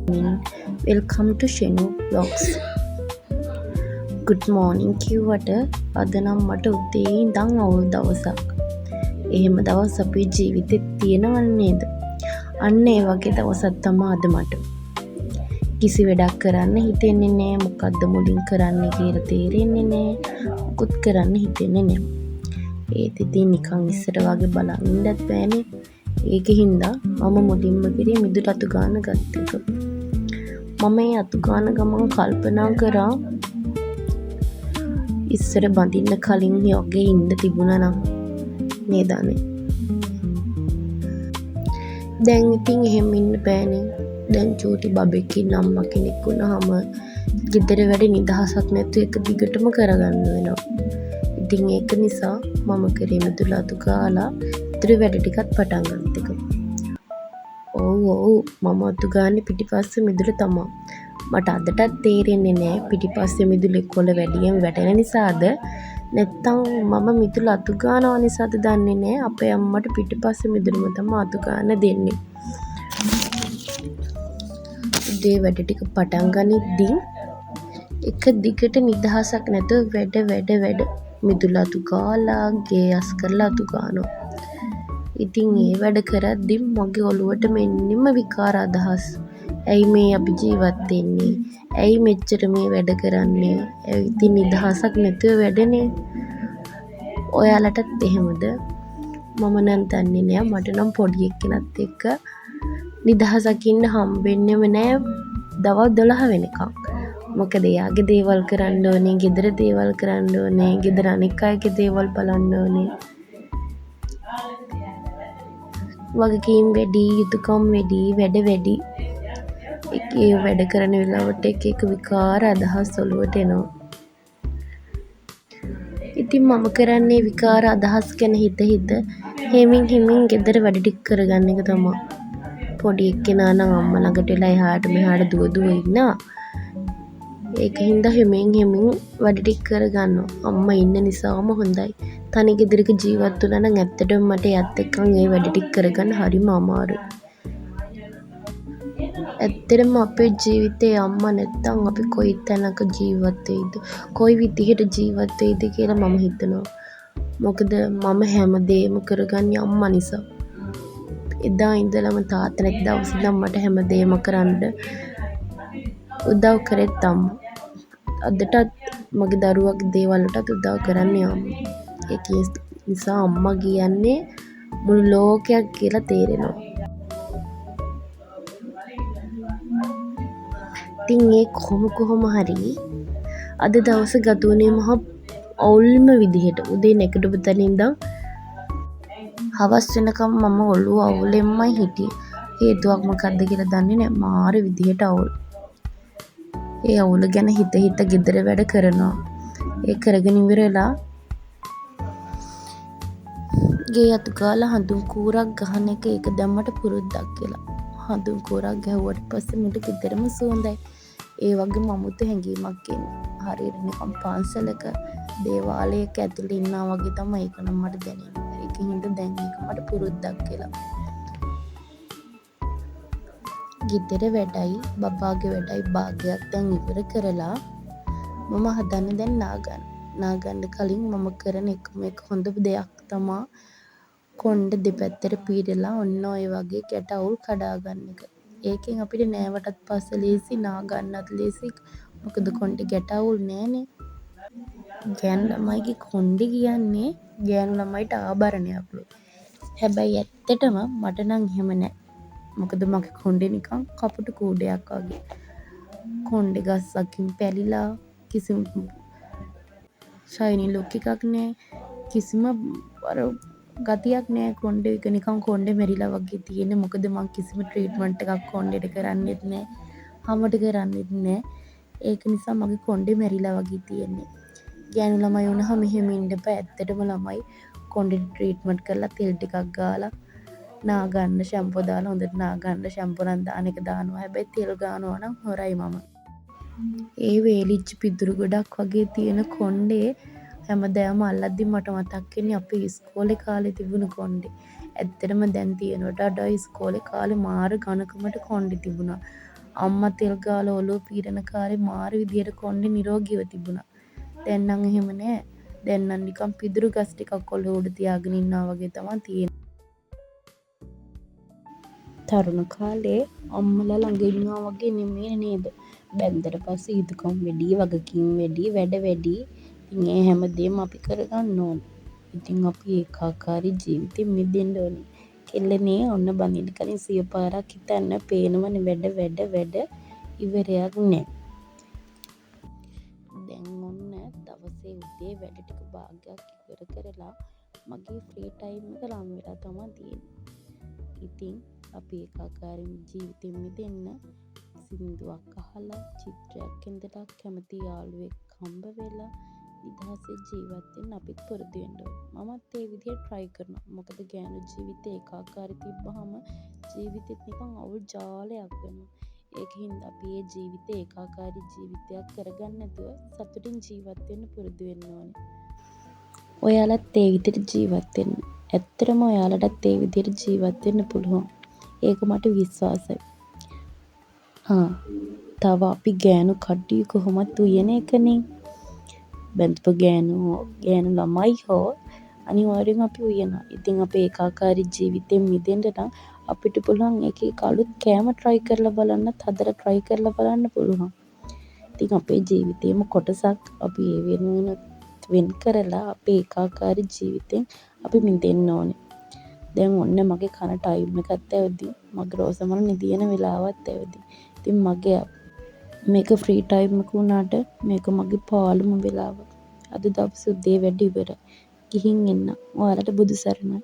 Welcome to Shenu Vlogs. Good morning කිව්වට අද නම් මට උදේ ඉඳන් අවුල් දවසක්. එහෙම දවස් අපේ ජීවිතේ තියෙනවද නේද? අන්න ඒ වගේ දවසක් තමයි අද මට. කිසි වැඩක් කරන්න හිතෙන්නේ නෑ. මොකද්ද මුලින් කරන්න කියලා තේරෙන්නේ නෑ. මොකුත් කරන්න හිතෙන්නේ නෑ. ඒත් ඉතින් නිකන් ඉස්සර වගේ බලන් ඉන්නත් බෑනේ. ඒකින්ද මම මුලින්ම කරේ මිදුළු අතු ගන්න ගත්ත එක. මම මේ අතු ගන්න ගමන් කල්පනා කරා ඉස්සර බඳින්න කලින් යෝගේ ඉන්න තිබුණා නම් නේද අනේ. දැන් ඉතින් එහෙම ඉන්න බෑනේ. දැන් චූටි බබෙක් ඉන්න අම්මා කෙනෙක් වුණාම ගෙදර වැඩ නිදහසක් නැතුව එක දිගටම කරගන්න වෙනවා. ඉතින් ඒක නිසා මම කරේ මිදුළු අතු ගාලා ඉතුරු වැඩ ටිකත් පටන් ගත්ත එක. ඔව් මම අතු ගාන්නේ පිටිපස්සේ මිදුළු තමයි. මට අදටත් තේරෙන්නේ නෑ පිටිපස්සේ මිදුළු කොළ වැඩියෙන් වැටෙන නිසාද නැත්නම් මම මිදුළු අතු ගන්නවා නිසාද දන්නේ නෑ. අපේ අම්මට පිටිපස්සේ මිදුළුම තමයි අතු ගන්න දෙන්නේ. උදේ වැඩ ටික පටන් ගනිද්දී එක දිගට නිදහසක් නැතුව වැඩ මිදුළු අතු ගාලා ගේ අස් කරලා අතු ගන්නවා. ඉතින් ඒ වැඩ කරද්දී මගේ ඔළුවට මෙන්නෙම විකාර අදහස්. ඇයි මේ අපි ජීවත් වෙන්නේ? ඇයි මෙච්චර මේ වැඩ කරන්නේ? ඉතින් නිදහසක් නැතුව වැඩනේ. ඔයාලටත් එහෙමද? මම නම් දන්නේ නෑ. මට නම් පොඩි එක්කෙනත් එක්ක නිදහසක් ඉන්න හම්බෙන්නෙම නෑ දවල් 12 වෙනකම්. මොකද එයාගේ දේවල් කරන්න ඕනේ, ගෙදර දේවල් කරන්න ඕනේ, ගෙදර අනෙක් අයගේ දේවල් බලන්න ඕනේ. වගකීම් වැඩි, යුතුයකම් වැඩි, වැඩ. ඒ වැඩ කරන වෙලාවට එක විකාර අදහස් ඔළුවට එනවා. ඉතින් මම කරන්නේ විකාර අදහස් ගැන හිත හිමින් ගෙදර වැඩ ටික කරගන්න එක තමයි. පොඩි එක්කෙනා නම් අම්මා ළඟට වෙලා එහාට මෙහාට දුව ඉන්නවා. ඒකින්ද හිමින් වැඩ ටික කරගන්නවා. අම්මා ඉන්න නිසාම හොඳයි. තනි ගෙදරක ජීවත් වුණා නම් ඇත්තටම මට යත් එක්කන් ඒ වැඩ ටික කරගන්න හරිම අමාරුයි. ඇත්තටම අපේ ජීවිතේ අම්මා නැත්තම් අපි කොයි තැනක ජීවත් වෙයිද? කොයි විදිහට ජීවත් වෙයිද කියලා මම හිතනවා. මොකද මම හැමදේම කරගන්නේ අම්මා නිසා. එදා ඉඳලම තාත්තා නැති දවස් ඉඳන් මට හැමදේම කරන්න උදව් කරෙත් අම්මා. අදටත් මගේ දරුවගේ දේවල් වලටත් උදව් කරන්නේ අම්මා. ඒක නිසා අම්මා කියන්නේ මුළු ලෝකයක් කියලා තේරෙනවා. ඉතින් ඒ කොහොම හරි අද දවස ගත වුණේ මහ අවුල්ම විදිහට. උදේ නැගිටපු තැන ඉඳන් හවස් වෙනකම් මම ඔළුව අවුලෙන්මයි හිටියේ. හේතුවක් මොකක්ද කියලා දන්නේ නැහැ. මාර විදිහට අවුල්. ඒ අවුල ගැන හිත ගෙදර වැඩ කරනවා. ඒ කරගෙන ඉවර වෙලා ගේ අතු ගාලා හඳුන් කූරක් ගහන එක ඒක දැම්මට පුරුද්දක් කියලා. හඳුන් කූරක් ගැහුවට පස්සේ මට ගෙදරම සුවඳයි. ඒ වගේ මමුතු හැඟීමක් එන්නේ. හරියට නිකන් පන්සලක දේවාලයක ඇතුළේ ඉන්නා වගේ තමයි ඒක නම් මට දැනෙන්නේ. ඒකින්ද දැන් ඒක මට පුරුද්දක් කියලා. ගෙදර වැඩයි බබාගේ වැඩයි භාගයක් දැන් ඉවර කරලා මම හදන්නේ දැන් නාගන්න කලින් මම කරන එකම එක හොඳ දෙයක් තමයි කොණ්ඩ දෙපැත්තට පීරලා ඔන්න ඔය වගේ කැට අවුල් කඩා ගන්න එක. ඒකෙන් අපිට නෑවටත් පස්සේ ලේසි නාගන්නත් ලේසි. මොකද කොණ්ඩේ ගැට අවුල් නෑනේ. ගෑනු ළමයිගේ කොණ්ඩේ කියන්නේ ගෑනු ළමයිට ආභරණයක්ලු. හැබැයි ඇත්තටම මට නම් එහෙම නෑ. මොකද මගේ කොණ්ඩේ නිකන් කපුටු කූඩයක් වගේ. කොණ්ඩේ ගස්සකින් පැලිලා කිසිම ෂයිනි ලුක් එකක් නෑ. කිසිම ගතියක් නෑ. කොණ්ඩේ එක නිකන් කොණ්ඩේ මෙරිලා වගේ තියෙන්නේ. මොකද මං කිසිම ට්‍රීට්මන්ට් එකක් කොණ්ඩේට කරන්නෙත් නෑ. හැමට කරන්නෙත් නෑ. ඒක නිසා මගේ කොණ්ඩේ මෙරිලා වගේ තියෙන්නේ. ගෑනු ළමයි වුණාම මෙහෙම ඉන්න බෑ. ඇත්තටම ළමයි කොණ්ඩේ ට්‍රීට්මන්ට් කරලා තෙල් ටිකක් ගාලා නාගන්න ෂැම්පෝ දාලා හොඳට නාගන්න ෂැම්පෝ නම් දාන එක දානවා. හැබැයි තෙල් ගානවා නම් හොරයි මම. ඒ වේලිච්ච පිදුරු ගොඩක් වගේ තියෙන කොණ්ඩේ හැමදාම අල්ලද්දි මට මතක් වෙන්නේ අපේ ඉස්කෝලේ කාලේ තිබුණු කොණ්ඩේ. ඇත්තටම දැන් තියෙනවට වඩා ඉස්කෝලේ කාලේ මාර ඝනකමට කොණ්ඩේ තිබුණා. අම්මා තෙල් ගාලා ඔලුව පීරන කාලේ මාර විදියට කොණ්ඩේ නිරෝගීව තිබුණා. දැන් නම් එහෙම නෑ. දැන් නම් නිකන් පිදුරු ගස් ටිකක් ඔලුව උඩ තියාගෙන ඉන්නා වගේ තමයි තියෙන්නේ. තරුණ කාලේ අම්මලා ළඟ ඉන්නවා වගේ නෙමෙයි නේද? බැන්දට පස්සේ යුතුකම් වැඩි, වගකීම් වැඩි, වැඩ වැඩි. ඉතින් ඒ හැමදේම අපි කරගන්න ඕනේ. ඉතින් අපි ඒකාකාරී ජීවිතෙන් මිදෙන්න ඕනේ. කෙල්ලනේ ඔන්න බඳින්න කලින් 100 පාරක් හිතන්න පේනවනේ වැඩ ඉවරයක් නෑ. දැන් ඔන්න දවසේ උදේ වැඩ ටික භාගයක් ඉවර කරලා මගේ ෆ්‍රී ටයිම් එක ලං වෙලා තමයි තියෙන්නේ. ඉතින් අපි ඒකාකාරී ජීවිතෙන් මිදෙන්න සින්දුවක් අහලා, චිත්‍රයක් ඇඳලා, කැමති යාළුවෙක් හම්බ වෙලා නිදහසේ ජීවත් වෙන්න අපිත් පුරුදු වෙන්න ඕනේ. මමත් ඒ විදිහට try කරනවා. මොකද ගෑනු ජීවිතේ ඒකාකාරී තිබ්බහම ජීවිතෙත් නිකන් අවුල් ජාලයක් වෙනවා. ඒකින්ද අපි මේ ජීවිතේ ඒකාකාරී ජීවිතයක් කරගන්න නැතුව සතුටින් ජීවත් වෙන්න පුරුදු වෙන්න ඕනේ. ඔයාලත් ඒ විදිහට ජීවත් වෙන්න. ඇත්තටම ඔයාලටත් ඒ විදිහට ජීවත් වෙන්න පුළුවන්. ඒක මට විශ්වාසයි. තව අපි ගෑනු කට්ටිය කොහොමත් උයන එකනේ. බැඳපු ගෑනු ළමයි හෝ අනිවාර්යෙන් අපි උයනවා. ඉතින් අපේ ඒකාකාරී ජීවිතෙන් මිදෙන්න නම් අපිට පුළුවන් එක අලුත් කෑම try කරලා බලන්නත්, හදලා try කරලා බලන්න පුළුවන්. ඉතින් අපේ ජීවිතේම කොටසක් අපි ඒ වෙනුවෙන් වෙන් කරලා අපේ ඒකාකාරී ජීවිතෙන් අපි මිදෙන්න ඕනේ. දැන් ඔන්න මගේ කන ටයිම් එකත් ඇවිදින්, මගේ රෝසමල නිදියන වෙලාවත් ඇවිදින්. ඉතින් මගේ මේක ෆ්‍රී ටයිම් එක වුණාට මේක මගේ පාළුම වෙලාව. අද දවසේ උදේ වැඩ ඉවරයි. ගිහින් එන්න. ඔයාලට බුදු සරණයි.